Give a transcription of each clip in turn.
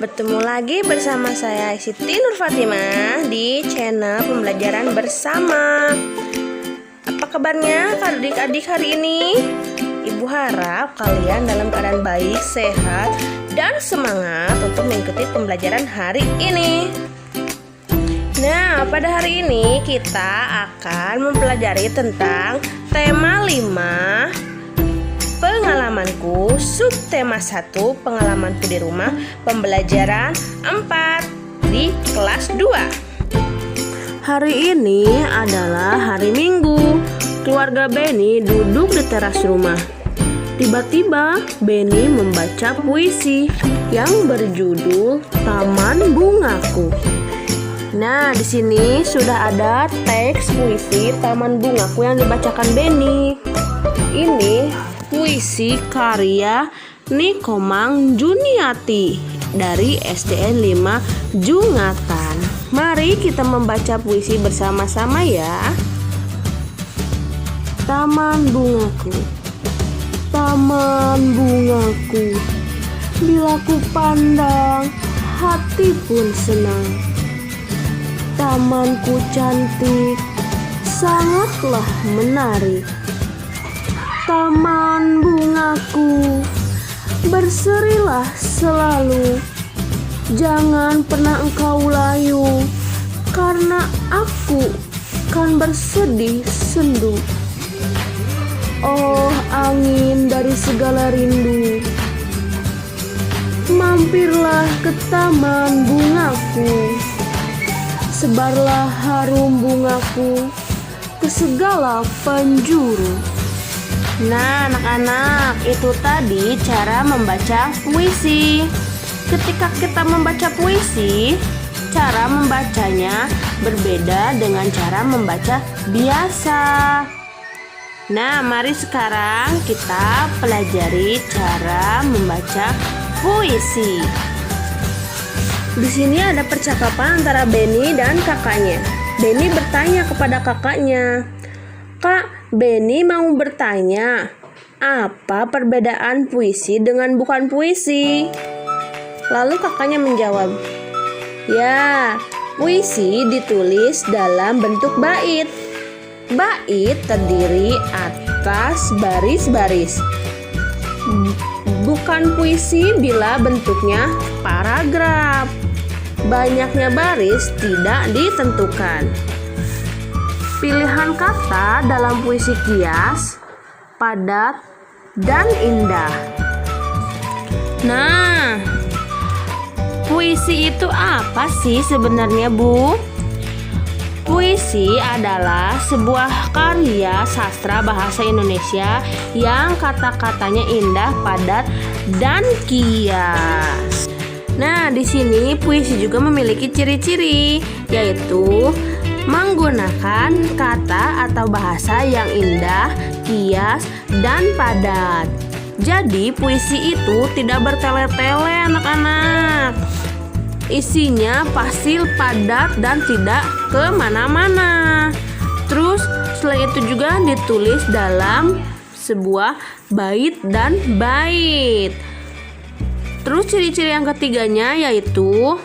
Bertemu lagi bersama saya Siti Nur Fatimah di channel Pembelajaran Bersama. Apa kabarnya adik-adik hari ini? Ibu harap kalian dalam keadaan baik, sehat, dan semangat untuk mengikuti pembelajaran hari ini. Nah, pada hari ini kita akan mempelajari tentang tema 5 pengalamanku, subtema 1 pengalamanku di rumah, pembelajaran 4 di kelas 2. Hari ini adalah hari Minggu. Keluarga Benny duduk di teras rumah. Tiba-tiba Benny membaca puisi yang berjudul Taman Bungaku. Nah, di sini sudah ada teks puisi Taman Bungaku yang dibacakan Benny. Ini puisi karya Nikomang Juniati dari SDN 5 Jungatan. Mari kita membaca puisi bersama-sama ya. Taman bungaku, taman bungaku, bila ku pandang hati pun senang. Tamanku cantik, sangatlah menarik. Taman bungaku, berserilah selalu, jangan pernah engkau layu, karena aku kan bersedih sendu. Oh angin dari segala rindu, mampirlah ke taman bungaku, sebarlah harum bungaku ke segala penjuru. Nah, anak-anak, itu tadi cara membaca puisi. Ketika kita membaca puisi, cara membacanya berbeda dengan cara membaca biasa. Nah, mari sekarang kita pelajari cara membaca puisi. Di sini ada percakapan antara Benny dan kakaknya. Benny bertanya kepada kakaknya, "Kak, Benny mau bertanya, apa perbedaan puisi dengan bukan puisi?" Lalu kakaknya menjawab, "Ya, puisi ditulis dalam bentuk bait. Bait terdiri atas baris-baris. Bukan puisi bila bentuknya paragraf. Banyaknya baris tidak ditentukan." Pilihan kata dalam puisi kias, padat, dan indah. Nah, puisi itu apa sih sebenarnya, Bu? Puisi adalah sebuah karya sastra bahasa Indonesia yang kata-katanya indah, padat, dan kias. Nah, di sini puisi juga memiliki ciri-ciri, yaitu menggunakan kata atau bahasa yang indah, kias, dan padat. Jadi puisi itu tidak bertele-tele anak-anak. Isinya pasti padat dan tidak kemana-mana. Terus selain itu juga ditulis dalam sebuah bait dan bait. Terus ciri-ciri yang ketiganya yaitu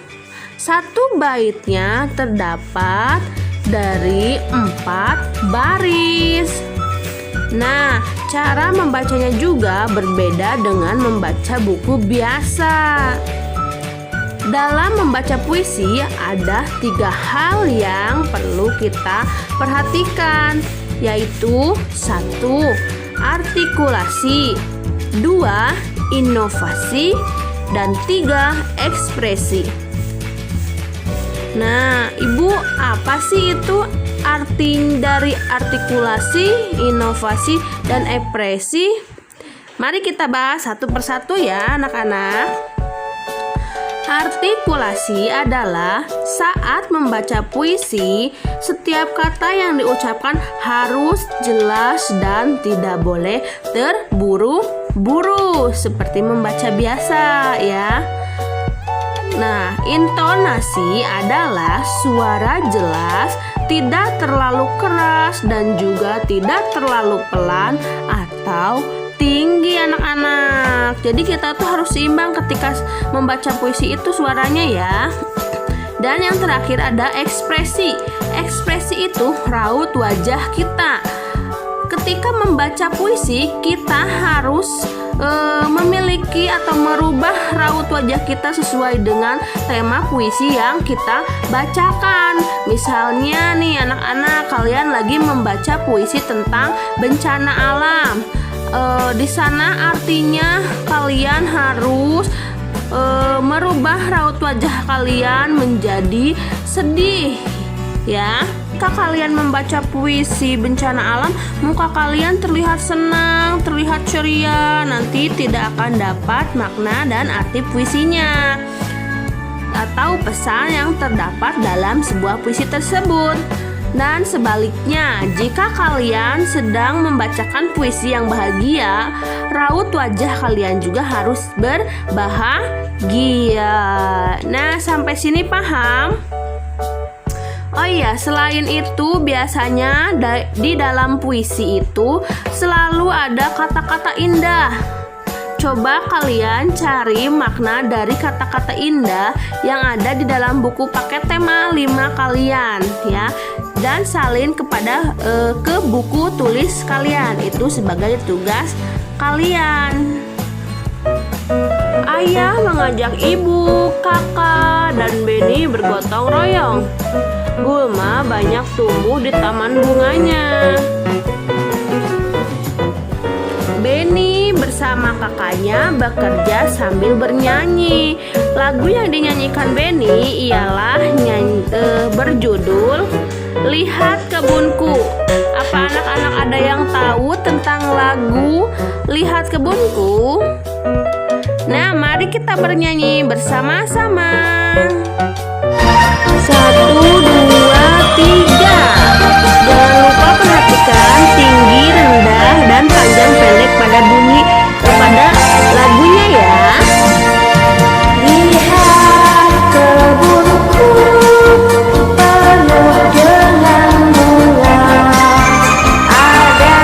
satu baitnya terdapat dari 4 baris. Nah, cara membacanya juga berbeda dengan membaca buku biasa. Dalam membaca puisi ada 3 hal yang perlu kita perhatikan, yaitu 1. Artikulasi, 2. Inovasi, dan 3. Ekspresi. Nah, Ibu, apa sih itu arti dari artikulasi, inovasi, dan ekspresi? Mari kita bahas satu persatu ya, anak-anak. Artikulasi adalah saat membaca puisi, setiap kata yang diucapkan harus jelas dan tidak boleh terburu-buru seperti membaca biasa ya. Nah, intonasi adalah suara jelas, tidak terlalu keras dan juga tidak terlalu pelan atau tinggi anak-anak. Jadi kita tuh harus seimbang ketika membaca puisi itu suaranya ya. Dan yang terakhir ada ekspresi. Ekspresi itu raut wajah kita. Ketika membaca puisi, kita harus memiliki atau merubah raut wajah kita sesuai dengan tema puisi yang kita bacakan. Misalnya nih anak-anak, kalian lagi membaca puisi tentang bencana alam. Di sana artinya kalian harus merubah raut wajah kalian menjadi sedih ya. Jika kalian membaca puisi bencana alam, muka kalian terlihat senang, terlihat ceria, nanti tidak akan dapat makna dan arti puisinya atau pesan yang terdapat dalam sebuah puisi tersebut. Dan sebaliknya, jika kalian sedang membacakan puisi yang bahagia, raut wajah kalian juga harus berbahagia. Nah, sampai sini paham? Oh iya, selain itu biasanya di dalam puisi itu selalu ada kata-kata indah. Coba kalian cari makna dari kata-kata indah yang ada di dalam buku paket tema 5 kalian ya. Dan salin ke buku tulis kalian. Itu sebagai tugas kalian. Ayah mengajak ibu, kakak, dan Benny bergotong royong. Gulma banyak tumbuh di taman bunganya. Benny bersama kakaknya bekerja sambil bernyanyi. Lagu yang dinyanyikan Benny ialah berjudul Lihat Kebunku. Apa anak-anak ada yang tahu tentang lagu Lihat Kebunku? Nah, mari kita bernyanyi bersama-sama. 1, 2, 3. Jangan lupa perhatikan tinggi, rendah, dan panjang pendek pada bunyi pada lagunya ya. Lihat kebunku penuh dengan bunga, ada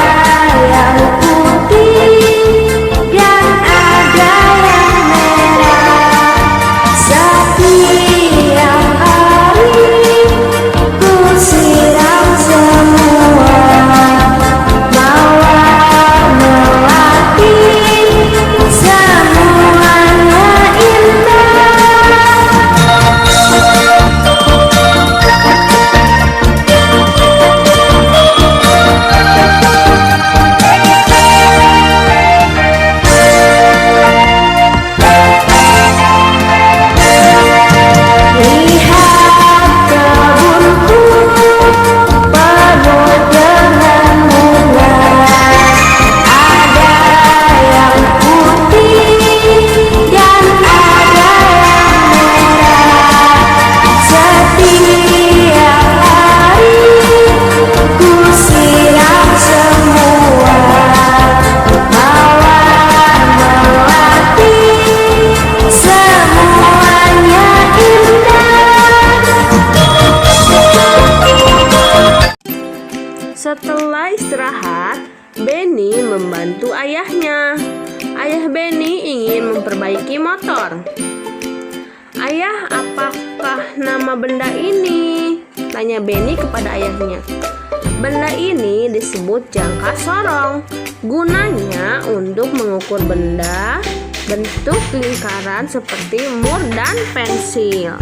yang putih dan ada yang merah. Setiap hari ku siram semua mawar melati, semuanya indah. Lihat kebunku penuh dengan bunga, ada yang putih dan ada yang merah. Setiap hari ku siram semua mawar melati, semuanya indah. Setelah istirahat, Benny membantu ayahnya. Ayah Benny ingin memperbaiki motor. Ayah, apakah nama benda ini? Tanya Benny kepada ayahnya. Benda ini disebut jangka sorong. Gunanya untuk mengukur benda bentuk lingkaran seperti mur dan pensil.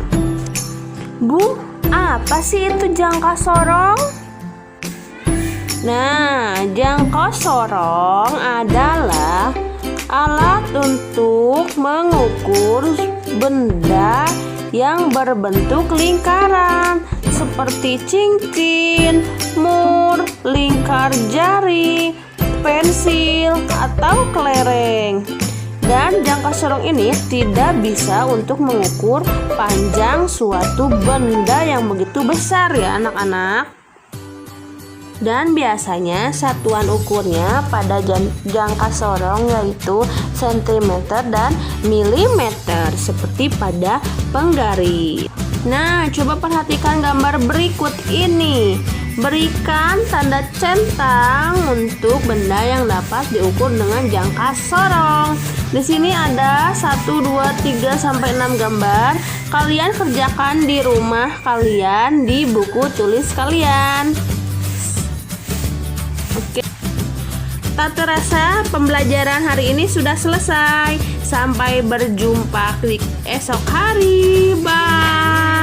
Bu, apa sih itu jangka sorong? Nah, jangka sorong adalah alat untuk mengukur benda yang berbentuk lingkaran seperti cincin, mur, lingkar jari, pensil, atau kelereng. Dan jangka sorong ini tidak bisa untuk mengukur panjang suatu benda yang begitu besar ya anak-anak. Dan biasanya satuan ukurnya pada jangka sorong yaitu sentimeter dan milimeter seperti pada penggaris. Nah, coba perhatikan gambar berikut ini. Berikan tanda centang untuk benda yang dapat diukur dengan jangka sorong. Di sini ada 1, 2, 3 sampai 6 gambar. Kalian kerjakan di rumah kalian di buku tulis kalian. Oke. Tak terasa pembelajaran hari ini sudah selesai. Sampai berjumpa di esok hari. Bye.